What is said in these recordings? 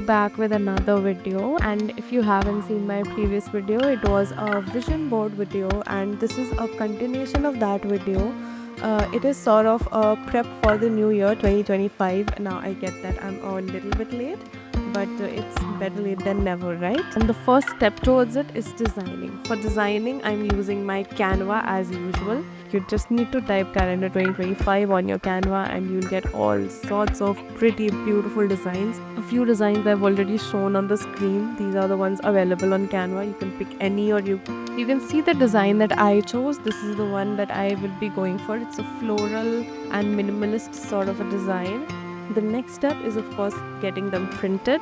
back with another video, and if you haven't seen my previous video, it was a vision board video, and this is a continuation of that video. It is sort of a prep for the new year 2025. Now I get that I'm a little bit late, but it's better late than never, right? And the first step towards it is designing. For designing, I'm using my Canva as usual. You just need to type calendar 2025 on your Canva and you'll get all sorts of pretty beautiful designs. A few designs I've already shown on the screen. These are the ones available on Canva. You can pick any, or you can see the design that I chose. This is the one that I will be going for. It's a floral and minimalist sort of a design. The next step is of course getting them printed.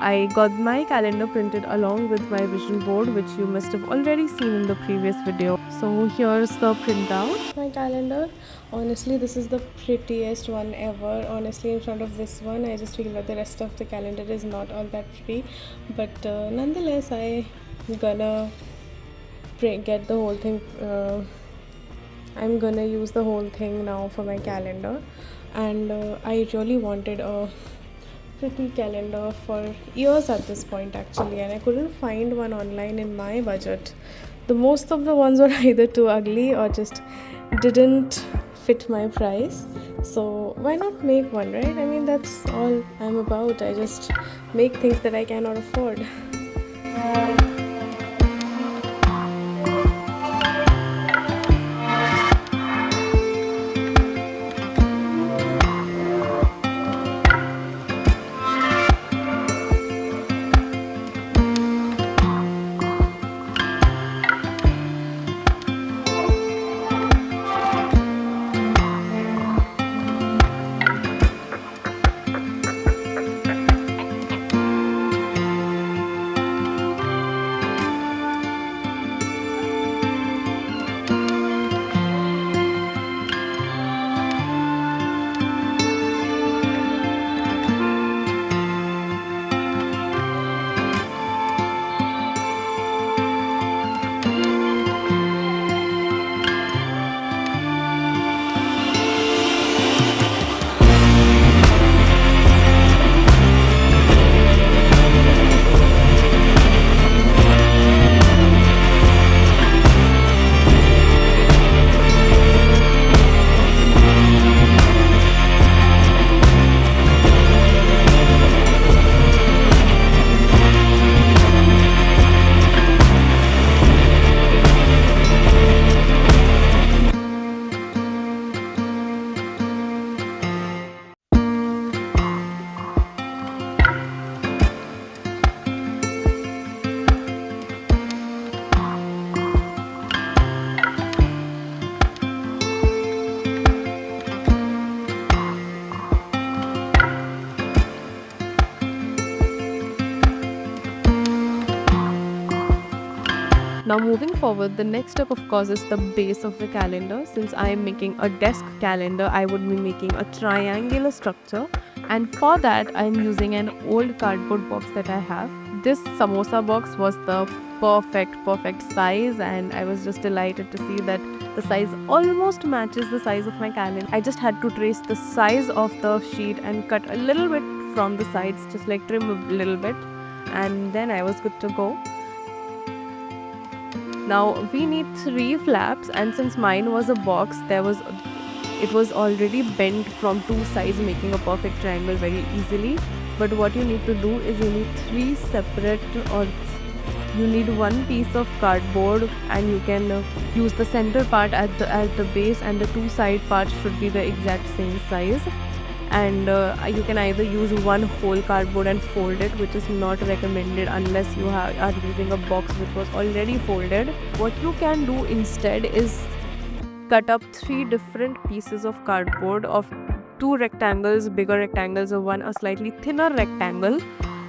I got my calendar printed along with my vision board, which you must have already seen in the previous video. So here's the printout. My calendar, honestly this is the prettiest one ever. Honestly, in front of this one I just feel that the rest of the calendar is not all that pretty, but nonetheless I gonna get the whole thing. I'm gonna use the whole thing now for my calendar, and I really wanted a pretty calendar for years at this point actually, and I couldn't find one online in my budget. The most of the ones were either too ugly or just didn't fit my price. So why not make one, right? I mean, that's all I'm about. I just make things that I cannot afford. Now moving forward, the next step of course is the base of the calendar. Since I am making a desk calendar, I would be making a triangular structure, and for that I am using an old cardboard box that I have. This samosa box was the perfect size, and I was just delighted to see that the size almost matches the size of my calendar. I just had to trace the size of the sheet and cut a little bit from the sides, just like trim a little bit, and then I was good to go. Now we need 3 flaps, and since mine was a box, it was already bent from 2 sides, making a perfect triangle very easily. But what you need to do is you need 3 separate, or you need 1 piece of cardboard, and you can use the center part at the base, and the 2 side parts should be the exact same size. And you can either use one whole cardboard and fold it, which is not recommended unless you are using a box which was already folded. What you can do instead is cut up 3 different pieces of cardboard of 2 rectangles, bigger rectangles, or one a slightly thinner rectangle,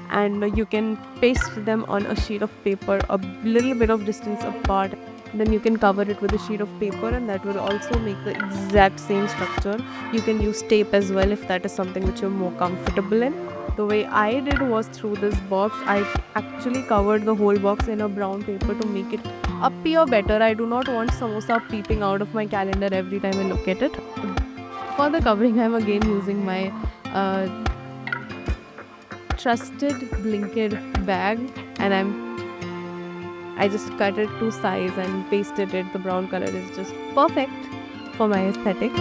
and you can paste them on a sheet of paper a little bit of distance apart. Then you can cover it with a sheet of paper, and that will also make the exact same structure. You can use tape as well if that is something which you're more comfortable in. The way I did was through this box. I actually covered the whole box in a brown paper to make it appear better. I do not want samosa peeping out of my calendar every time I look at it. For the covering, I'm again using my trusted Blinkit bag, and I just cut it to size and pasted it. The brown color is just perfect for my aesthetic.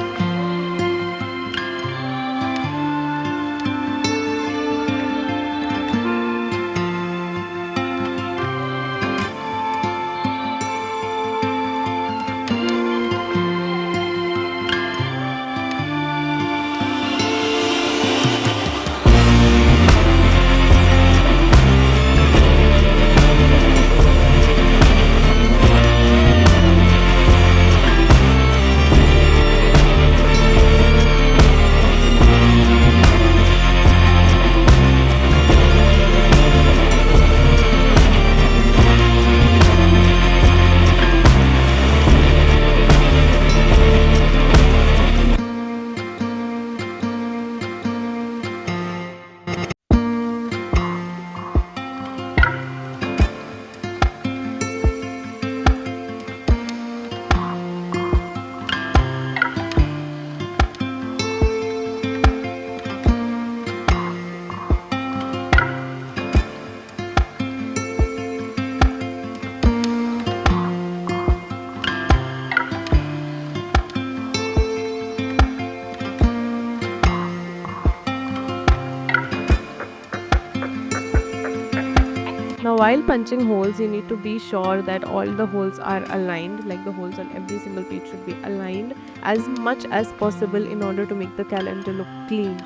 Now, while punching holes, you need to be sure that all the holes are aligned, like the holes on every single page should be aligned as much as possible in order to make the calendar look clean.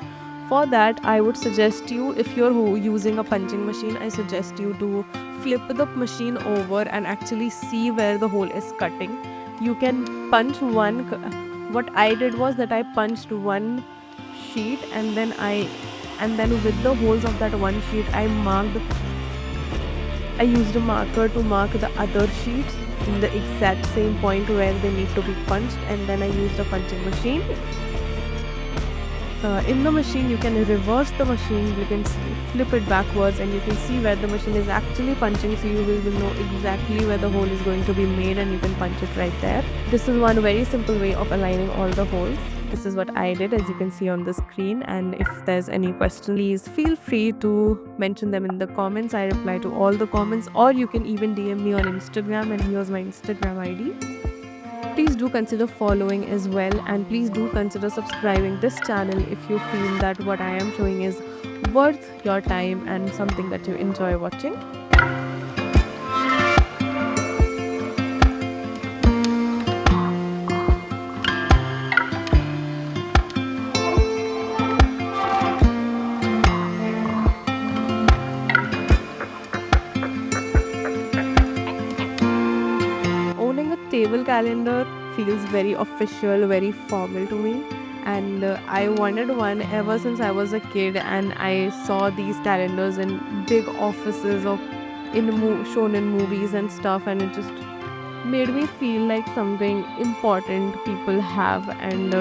For that, I would suggest you, if you're using a punching machine, I suggest you to flip the machine over and actually see where the hole is cutting. You can punch one. What I did was that I punched one sheet, and then with the holes of that one sheet, I used a marker to mark the other sheets in the exact same point where they need to be punched, and then I used a punching machine. In the machine, you can reverse the machine, you can flip it backwards, and you can see where the machine is actually punching, so you will know exactly where the hole is going to be made, and you can punch it right there. This is one very simple way of aligning all the holes. This is what I did, as you can see on the screen, and if there's any question, please feel free to mention them in the comments. I reply to all the comments, or you can even DM me on Instagram, and here's my Instagram ID. Please do consider following as well, and please do consider subscribing this channel if you feel that what I am showing is worth your time and something that you enjoy watching. Owning a table calendar feels very official, very formal to me, and I wanted one ever since I was a kid, and I saw these calendars in big offices or shown in movies and stuff, and it just made me feel like something important people have. And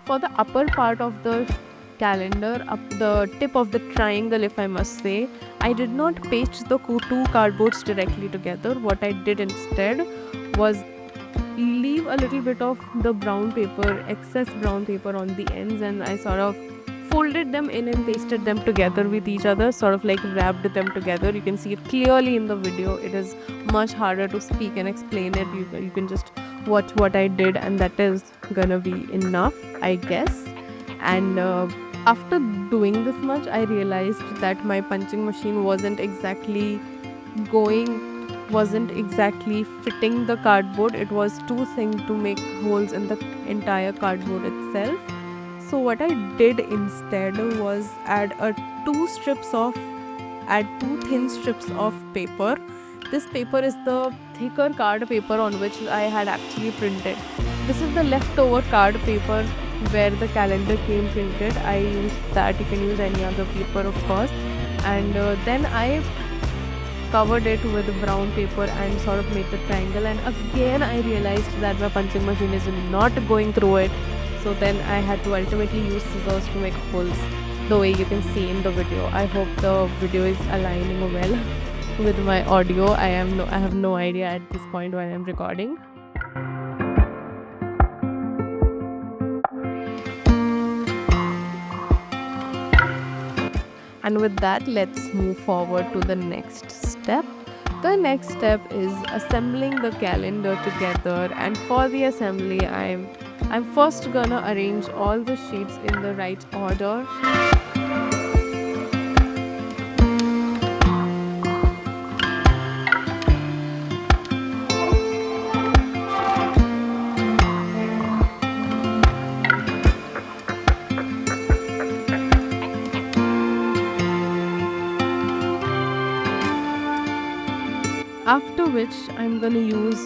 for the upper part of the calendar, up the tip of the triangle, if I must say, I did not paste the two cardboards directly together. What I did instead was leave a little bit of the brown paper, excess brown paper on the ends, and I sort of folded them in and pasted them together with each other, sort of like wrapped them together. You can see it clearly in the video. It is much harder to speak and explain it. You can just watch what I did, and that is gonna be enough, I guess. And after doing this much, I realized that my punching machine wasn't exactly fitting the cardboard. It was too thin to make holes in the entire cardboard itself. So what I did instead was add two thin strips of paper. This paper is the thicker card paper on which I had actually printed. this is the leftover card paper where the calendar came printed. I used that. You can use any other paper, of course. And then I covered it with brown paper and sort of made the triangle. And again, I realized that my punching machine is not going through it. So then I had to ultimately use scissors to make holes the way you can see in the video. I hope the video is aligning well with my audio. I have no idea at this point when I'm recording. And with that, let's move forward to the next step. The next step is assembling the calendar together, and for the assembly I'm first gonna arrange all the sheets in the right order. After which I'm gonna use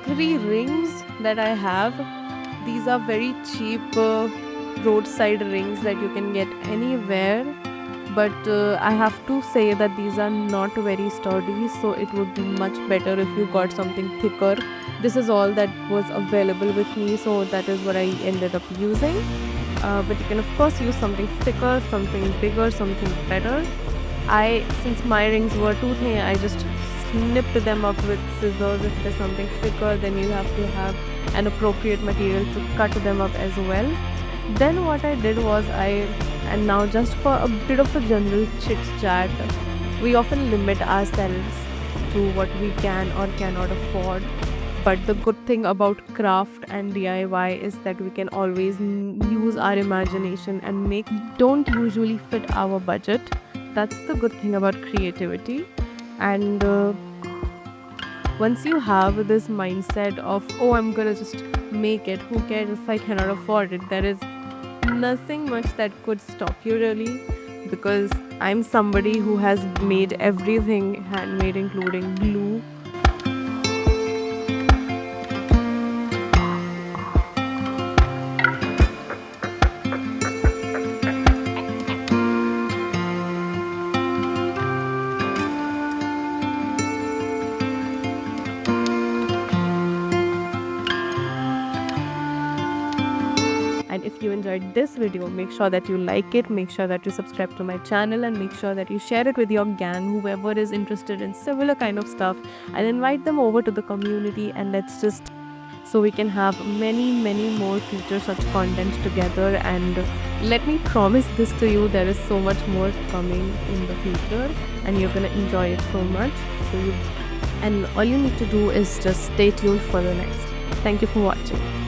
3 rings that I have. These are very cheap roadside rings that you can get anywhere, but I have to say that these are not very sturdy, so it would be much better if you got something thicker. This is all that was available with me, so that is what I ended up using. But you can of course use something thicker, something bigger, something better. Since my rings were too thin, I just snipped them up with scissors. If there's something thicker, then you have to have an appropriate material to cut them up as well. Then what I did was and now just for a bit of a general chit chat, we often limit ourselves to what we can or cannot afford. But the good thing about craft and DIY is that we can always use our imagination and make don't usually fit our budget. That's the good thing about creativity. And once you have this mindset of, oh, I'm gonna just make it, who cares if I cannot afford it, there is nothing much that could stop you really, because I'm somebody who has made everything handmade, including glue. And if you enjoyed this video, make sure that you like it, make sure that you subscribe to my channel, and make sure that you share it with your gang, whoever is interested in similar kind of stuff, and invite them over to the community, and let's just so we can have many more future such content together. And let me promise this to you, there is so much more coming in the future and you're gonna enjoy it so much. And all you need to do is just stay tuned for the next. Thank you for watching.